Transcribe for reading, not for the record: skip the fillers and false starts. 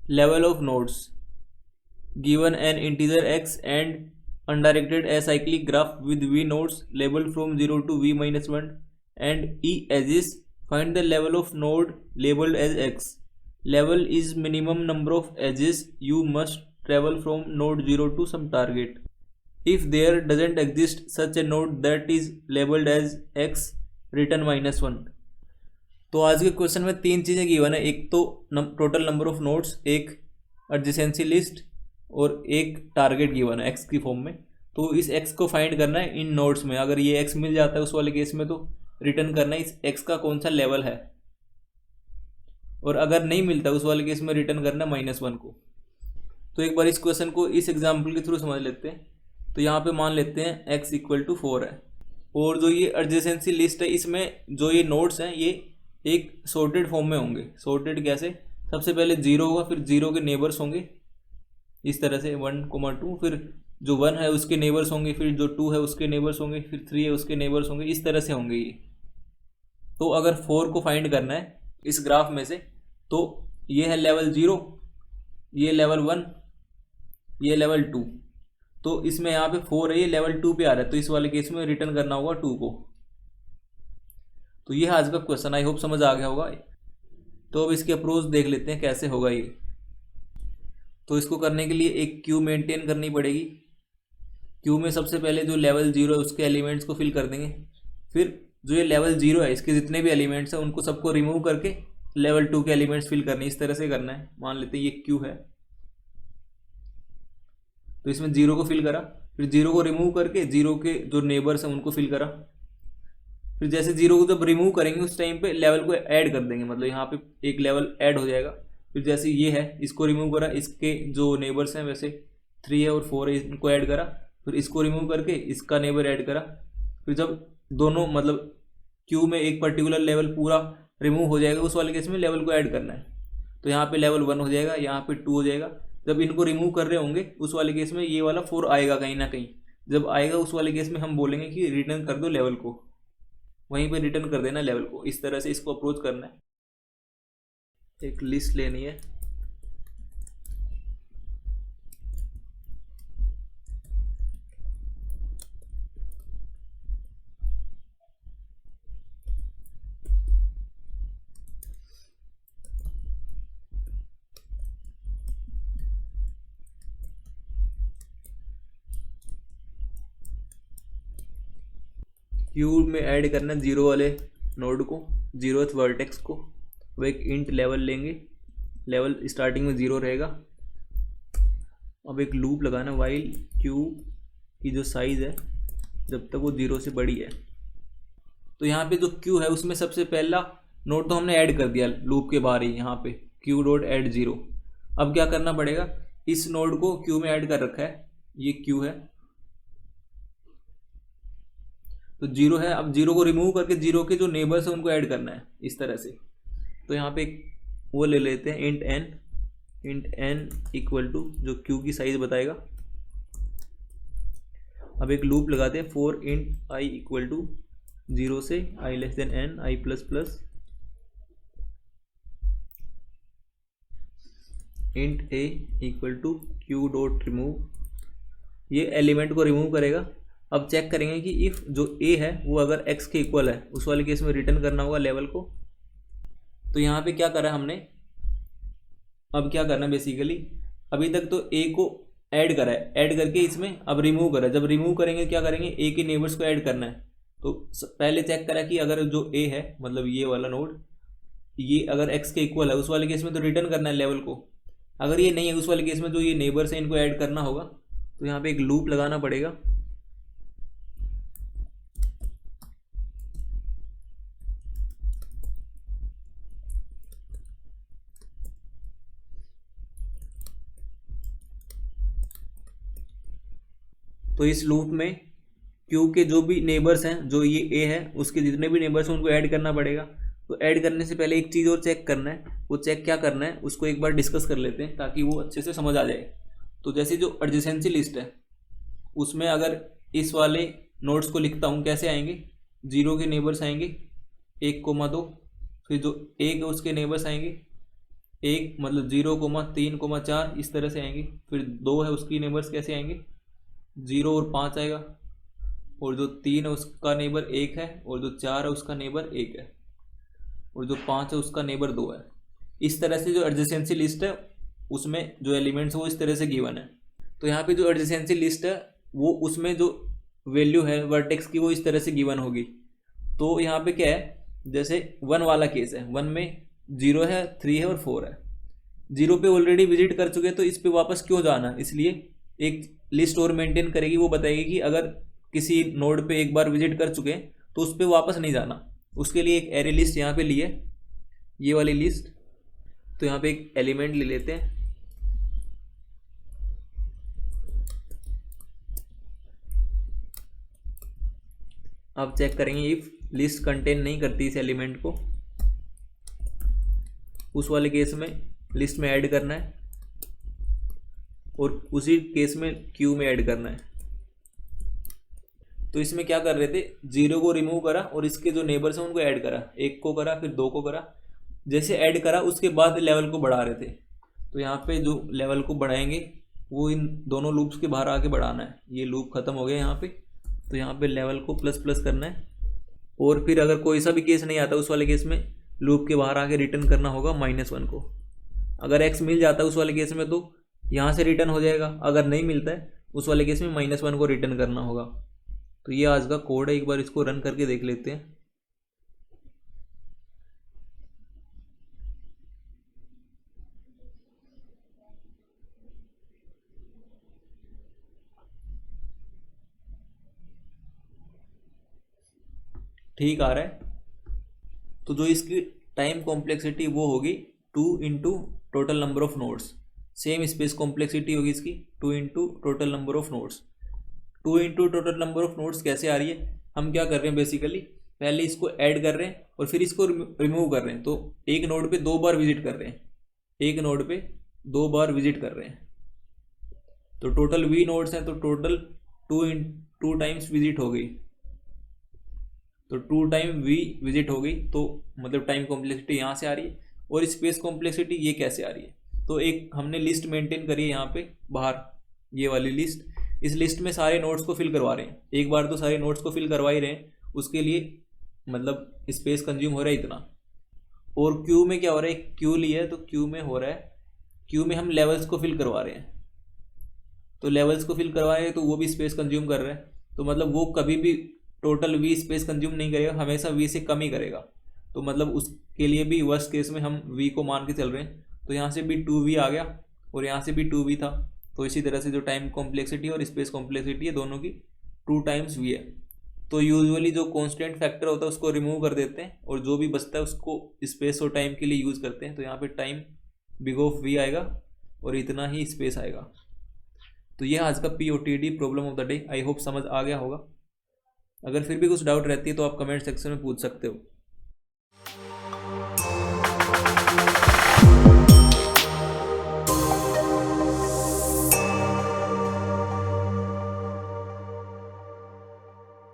level of nodes given an integer x and undirected acyclic graph with v nodes labeled from 0 to v minus 1 and e edges. Find the level of node labeled as x. Level is minimum number of edges you must travel from node 0 to some target. If there doesn't exist such a node that is labeled as x, return -1. तो आज के question में तीन चीज़ें given है, एक तो total number of nodes, एक एडजेसेंसी लिस्ट और एक टारगेट गिवन है एक्स की फॉर्म में। तो इस एक्स को फाइंड करना है इन नोड्स में। अगर ये एक्स मिल जाता है उस वाले केस में तो रिटर्न करना है इस एक्स का कौन सा लेवल है, और अगर नहीं मिलता उस वाले केस में रिटर्न करना है -1 को। तो एक बार इस क्वेश्चन को इस एग्जाम्पल के थ्रू समझ लेते हैं। तो यहाँ पे मान लेते हैं x = 4 है, और जो ये एडजेसेंसी लिस्ट है इसमें जो ये नोड्स हैं ये एक सॉर्टेड फॉर्म में होंगे। सॉर्टेड कैसे? सबसे पहले 0 होगा, फिर 0 के नेबर्स होंगे इस तरह से 1, 2, फिर जो 1 है उसके नेबर्स होंगे, फिर जो 2 है उसके नेबर्स होंगे, फिर 3 है उसके नेबर्स होंगे, इस तरह से होंगे ये। तो अगर 4 को फाइंड करना है इस ग्राफ में से, तो ये है लेवल 0, ये लेवल 1, ये लेवल 2। तो इसमें यहाँ पे 4 है, ये लेवल 2 पे आ रहा है, तो इस वाले केस में रिटर्न करना होगा 2 को। तो ये आज का क्वेश्चन, आई होप समझ आ गया होगा। तो अब इसकी अप्रोच देख लेते हैं कैसे होगा ये। तो इसको करने के लिए एक क्यू मेंटेन करनी पड़ेगी। क्यू में सबसे पहले जो लेवल 0 है उसके एलिमेंट्स को फिल कर देंगे, फिर जो ये लेवल 0 है इसके जितने भी एलिमेंट्स हैं उनको सबको रिमूव करके लेवल 2 के एलिमेंट्स फिल करने, इस तरह से करना है। मान लेते हैं ये क्यू है, तो इसमें 0 को फिल करा, फिर 0 को रिमूव करके 0 के जो नेबर्स हैं उनको फिल करा, फिर जैसे 0 को जब रिमूव करेंगे उस टाइम पे लेवल को ऐड कर देंगे, मतलब यहाँ पे एक लेवल ऐड हो जाएगा। फिर जैसे ये है इसको रिमूव करा, इसके जो नेबर्स हैं वैसे 3 है और 4 है इनको ऐड करा, फिर इसको रिमूव करके इसका नेबर ऐड करा। फिर जब दोनों मतलब क्यू में एक पर्टिकुलर लेवल पूरा रिमूव हो जाएगा उस वाले केस में लेवल को ऐड करना है। तो यहाँ पे लेवल 1 हो जाएगा, यहाँ पे 2 हो जाएगा। जब इनको रिमूव कर रहे होंगे उस वाले केस में ये वाला 4 आएगा कहीं ना कहीं। जब आएगा उस वाले केस में हम बोलेंगे कि रिटर्न कर दो लेवल को, वहीं पे रिटर्न कर देना लेवल को। इस तरह से इसको अप्रोच करना है। एक लिस्ट लेनी है, क्यू में ऐड करना है 0 वाले नोड को, 0th वर्टेक्स को। वो एक इंट लेवल लेंगे, लेवल स्टार्टिंग में 0 रहेगा। अब एक लूप लगाना वाइल क्यू की जो साइज़ है जब तक वो 0 से बड़ी है। तो यहाँ पे जो क्यू है उसमें सबसे पहला नोड तो हमने ऐड कर दिया लूप के बाहर ही, यहाँ पे क्यू डॉट ऐड 0। अब क्या करना पड़ेगा, इस नोड को क्यू में ऐड कर रखा है, ये क्यू है तो 0 है। अब 0 को रिमूव करके 0 के जो नेबर्स हैं उनको ऐड करना है इस तरह से। तो यहाँ पे वो ले लेते हैं इंट n = जो क्यू की साइज बताएगा। अब एक लूप लगाते हैं फॉर इंट i = 0 से i n i++ int a = q.remove। ये एलिमेंट को रिमूव करेगा। अब चेक करेंगे कि इफ़ जो a है वो अगर x के इक्वल है उस वाले केस में रिटर्न करना होगा लेवल को। तो यहाँ पे क्या करा हमने, अब क्या करना है बेसिकली, अभी तक तो a को ऐड करा है, ऐड करके इसमें अब रिमूव करा है। जब रिमूव करेंगे क्या करेंगे, a के नेबर्स को ऐड करना है। तो पहले चेक करा कि अगर जो a है मतलब ये वाला नोड ये अगर x के इक्वल है उस वाले केस में तो रिटर्न करना है लेवल को। अगर ये नहीं है उस वाले केस में जो ये नेबर्स हैं इनको ऐड करना होगा। तो यहाँ पे एक लूप लगाना पड़ेगा। तो इस लूप में क्यू के जो भी नेबर्स हैं, जो ये ए है उसके जितने भी नेबर्स हैं उनको ऐड करना पड़ेगा। तो ऐड करने से पहले एक चीज़ और चेक करना है, वो चेक क्या करना है उसको एक बार डिस्कस कर लेते हैं ताकि वो अच्छे से समझ आ जाए। तो जैसे जो एडजेसेंसी लिस्ट है उसमें अगर इस वाले नोड्स को लिखता हूँ कैसे आएंगे, 0 के नेबर्स आएंगे 1, 2, फिर जो 1 है उसके नेबर्स आएंगे एक मतलब 0,3,4 इस तरह से आएंगे। फिर 2 है उसकी नेबर्स कैसे आएंगे, 0 और 5 आएगा, और जो 3 है उसका नेबर 1 है, और जो 4 है उसका नेबर 1 है, और जो 5 है उसका नेबर 2 है। इस तरह से जो एडजेसेंसी लिस्ट है उसमें जो एलिमेंट्स है वो इस तरह से गिवन है। तो यहाँ पे जो एडजेसेंसी लिस्ट है वो उसमें जो वैल्यू है वर्टेक्स की वो इस तरह से गिवन होगी। तो यहाँ पे क्या है, जैसे 1 वाला केस है, 1 में 0 है, 3 है और 4 है। 0 पे ऑलरेडी विजिट कर चुके तो इस पे वापस क्यों जाना, इसलिए एक लिस्ट और मेंटेन करेगी, वो बताएगी कि अगर किसी नोड पे एक बार विजिट कर चुके तो उस पर वापस नहीं जाना। उसके लिए एक एरे लिस्ट यहाँ पे ली है, ये वाली लिस्ट। तो यहाँ पे एक एलिमेंट ले लेते हैं, अब चेक करेंगे इफ लिस्ट कंटेन नहीं करती इस एलिमेंट को, उस वाले केस में लिस्ट में ऐड करना है, और उसी केस में क्यू में ऐड करना है। तो इसमें क्या कर रहे थे, 0 को रिमूव करा और इसके जो नेबर्स हैं उनको ऐड करा, 1 को करा फिर 2 को करा। जैसे ऐड करा उसके बाद लेवल को बढ़ा रहे थे। तो यहाँ पे जो लेवल को बढ़ाएंगे वो इन दोनों लूप्स के बाहर आके बढ़ाना है। ये लूप खत्म हो गया यहाँ पे, तो यहाँ पे लेवल को प्लस प्लस करना है, और फिर अगर कोई सा भी केस नहीं आता उस वाले केस में लूप के बाहर आके रिटर्न करना होगा -1 को। अगर x मिल जाता है उस वाले केस में तो यहाँ से रिटर्न हो जाएगा, अगर नहीं मिलता है उस वाले केस में -1 को रिटर्न करना होगा। तो ये आज का कोड है, एक बार इसको रन करके देख लेते हैं। ठीक आ रहा है। तो जो इसकी टाइम कॉम्प्लेक्सिटी वो होगी 2 into total number of nodes. Same space complexity होगी इसकी 2 into total number of nodes. 2 into total number of nodes कैसे आ रही है, हम क्या कर रहे हैं बेसिकली, पहले इसको ऐड कर रहे हैं और फिर इसको रिमूव कर रहे हैं। तो एक नोड पे 2 बार विजिट कर रहे हैं, एक नोड पे 2 बार विजिट कर रहे हैं। तो टोटल v नोड्स हैं, तो टोटल 2 टाइम्स विजिट हो गई, तो 2 टाइम v विजिट हो गई। तो मतलब टाइम कॉम्प्लेक्सिटी यहाँ से आ रही है, और स्पेस कॉम्प्लेक्सिटी ये कैसे आ रही है। तो एक हमने लिस्ट मेंटेन करी है यहाँ पे बाहर, ये वाली लिस्ट। इस लिस्ट में सारे नोड्स को फिल करवा रहे हैं, एक बार तो सारे नोड्स को फिल करवा ही रहे हैं, उसके लिए मतलब स्पेस कंज्यूम हो रहा है इतना। और क्यू में क्या हो रहा है, क्यू लिया है तो क्यू में हो रहा है, क्यू में हम लेवल्स को फिल करवा रहे हैं। तो लेवल्स को फिल करवा रहे हैं तो वो भी स्पेस कंज्यूम कर रहे हैं। तो मतलब वो कभी भी टोटल v स्पेस कंज्यूम नहीं करेगा, हमेशा v से कम ही करेगा। तो मतलब उसके लिए भी वर्स्ट केस में हम v को मान के चल रहे हैं। तो यहाँ से भी 2v आ गया और यहाँ से भी 2v था। तो इसी तरह से जो टाइम कॉम्प्लेक्सिटी और स्पेस कॉम्प्लेक्सिटी है दोनों की 2 टाइम्स v है। तो यूजुअली जो कांस्टेंट फैक्टर होता है उसको रिमूव कर देते हैं, और जो भी बचता है उसको स्पेस और टाइम के लिए यूज़ करते हैं। तो यहाँ पे टाइम बिग ऑफ v आएगा और इतना ही स्पेस आएगा। तो यह आज का POTD problem of the day. I hope समझ आ गया होगा। अगर फिर भी कुछ डाउट रहती है तो आप कमेंट सेक्शन में पूछ सकते हो।